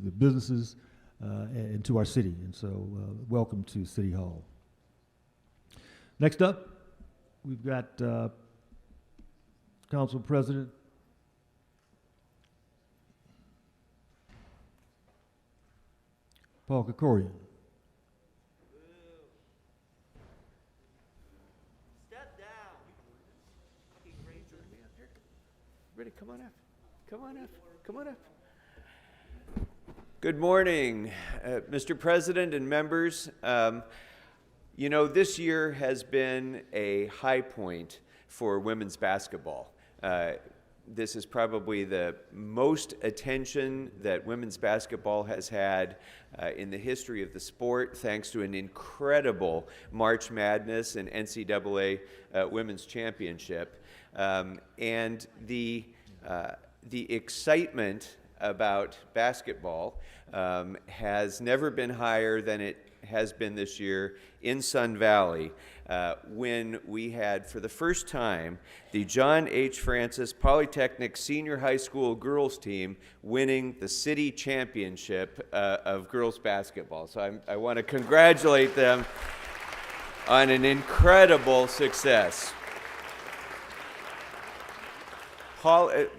the businesses and to our city. And so welcome to City Hall. Next up, we've got Council President Paul Krikorian. Step down. Ready, come on up. Come on up. Come on up. Good morning, Mr. President and members. You know, this year has been a high point for women's basketball. This is probably the most attention that women's basketball has had in the history of the sport, thanks to an incredible March Madness and NCAA Women's Championship. And the excitement about basketball has never been higher than it has been this year in Sun Valley, when we had, for the first time, the John H. Francis Polytechnic Senior High School girls team winning the city championship of girls basketball. So I want to congratulate them on an incredible success.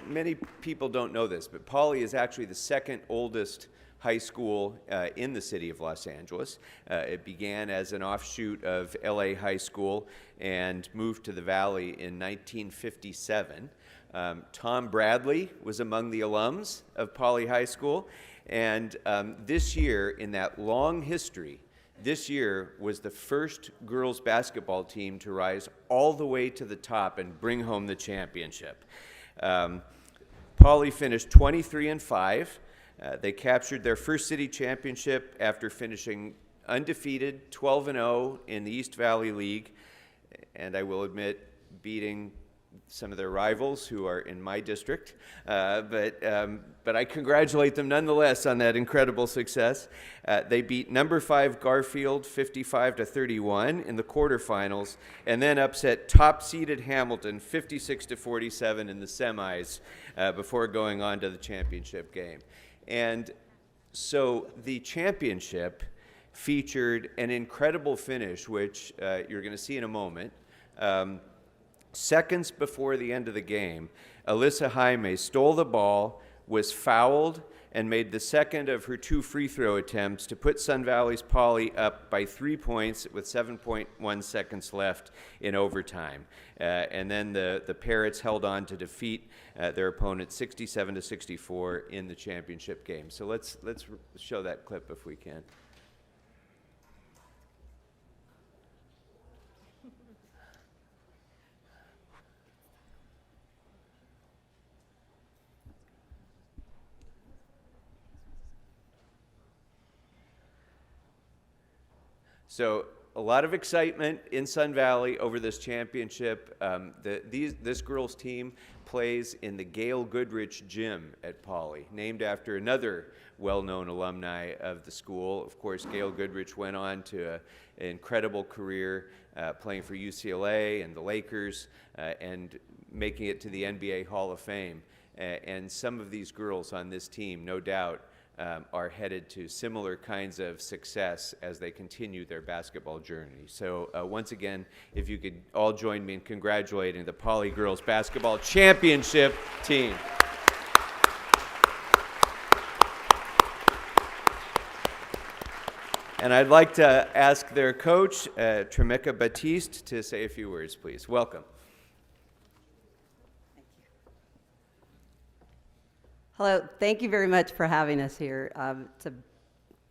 Many people don't know this, but Poly is actually the second oldest high school in the city of Los Angeles. It began as an offshoot of LA High School and moved to the Valley in 1957. Tom Bradley was among the alums of Poly High School, and this year, in that long history, this year was the first girls basketball team to rise all the way to the top and bring home the championship. Poly finished 23-5. They captured their first city championship after finishing undefeated 12-0 in the East Valley League, and I will admit beating some of their rivals who are in my district, but I congratulate them nonetheless on that incredible success. They beat number 5 Garfield 55-31 in the quarterfinals, and then upset top-seeded Hamilton 56-47 in the semis before going on to the championship game. And so the championship featured an incredible finish, which you're going to see in a moment. Seconds before the end of the game, Alyssa Jaime stole the ball, was fouled, and made the second of her 2 free throw attempts to put Sun Valley's Poly up by 3 points with 7.1 seconds left in overtime. And then the Parrots held on to defeat their opponent 67-64 in the championship game. So let's show that clip if we can. So a lot of excitement in Sun Valley over this championship. This girls' team plays in the Gail Goodrich Gym at Poly, named after another well-known alumni of the school. Of course, Gail Goodrich went on to an incredible career playing for UCLA and the Lakers and making it to the NBA Hall of Fame. And some of these girls on this team, no doubt, are headed to similar kinds of success as they continue their basketball journey. So once again, if you could all join me in congratulating the Poly Girls Basketball Championship team. And I'd like to ask their coach, Tremeka Batiste, to say a few words, please. Welcome. Hello, thank you very much for having us here. It's a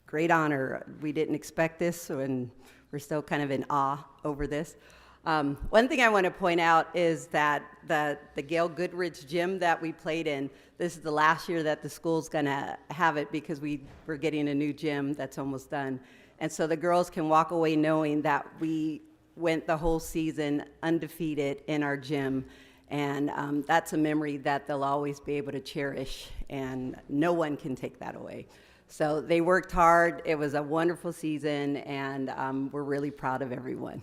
great honor. We didn't expect this, and we're still kind of in awe over this. One thing I want to point out is that the Gail Goodrich gym that we played in, this is the last year that the school's going to have it because we're getting a new gym that's almost done. And so the girls can walk away knowing that we went the whole season undefeated in our gym. And that's a memory that they'll always be able to cherish, and no one can take that away. So they worked hard. It was a wonderful season, and we're really proud of everyone.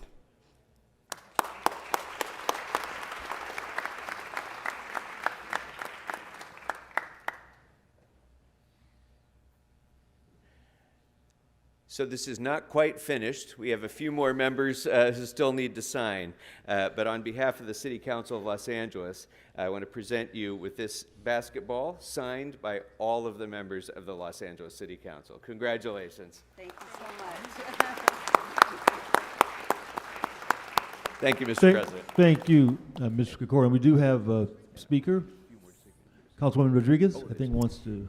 So this is not quite finished. We have a few more members who still need to sign. But on behalf of the City Council of Los Angeles, I want to present you with this basketball signed by all of the members of the Los Angeles City Council. Congratulations. Thank you so much. Thank you, Mr. President. Thank you, Mr. Krikorian. We do have a speaker. Councilwoman Rodriguez, I think, wants to.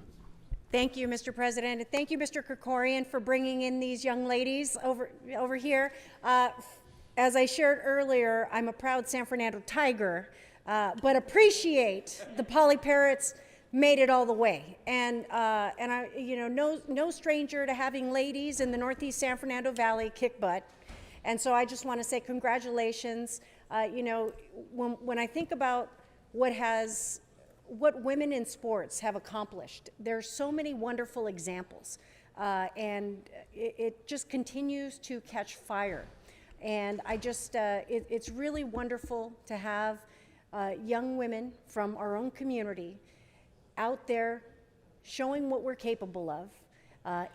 Thank you, Mr. President, and thank you, Mr. Krikorian, for bringing in these young ladies over here. As I shared earlier, I'm a proud San Fernando Tiger, but appreciate the Poly Parrots made it all the way, and I, no stranger to having ladies in the Northeast San Fernando Valley kick butt, and so I just want to say congratulations. When I think about what women in sports have accomplished. There's so many wonderful examples, and it just continues to catch fire. And I just, it's really wonderful to have young women from our own community out there showing what we're capable of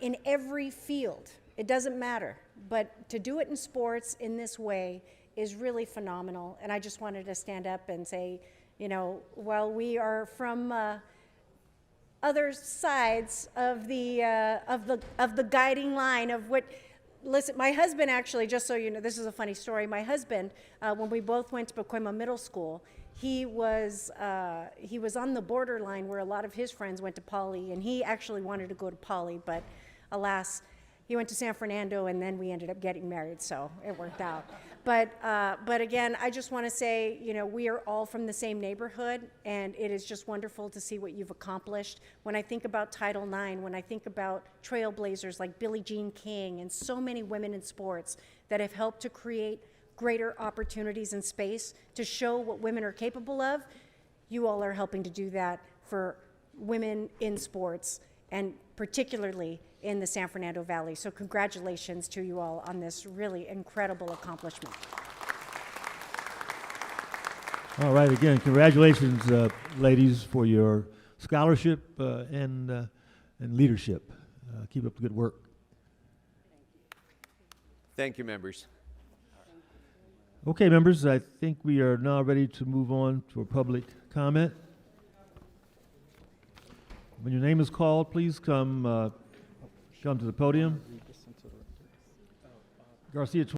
in every field. It doesn't matter, but to do it in sports in this way is really phenomenal. And I just wanted to stand up and say, while we are from other sides of the guiding line of what, listen, my husband actually, just so you know, this is a funny story. My husband, when we both went to Pacoima Middle School, he was on the borderline where a lot of his friends went to Poly, and he actually wanted to go to Poly, but alas, he went to San Fernando, and then we ended up getting married, so it worked out. But again, I just want to say, we are all from the same neighborhood, and it is just wonderful to see what you've accomplished. When I think about Title IX, when I think about trailblazers like Billie Jean King and so many women in sports that have helped to create greater opportunities in space to show what women are capable of, you all are helping to do that for women in sports, and particularly in the San Fernando Valley. So congratulations to you all on this really incredible accomplishment. All right, again, congratulations, ladies, for your scholarship and leadership. Keep up the good work. Thank you, members. Okay, members, I think we are now ready to move on to a public comment. When your name is called, please come to the podium. Garcia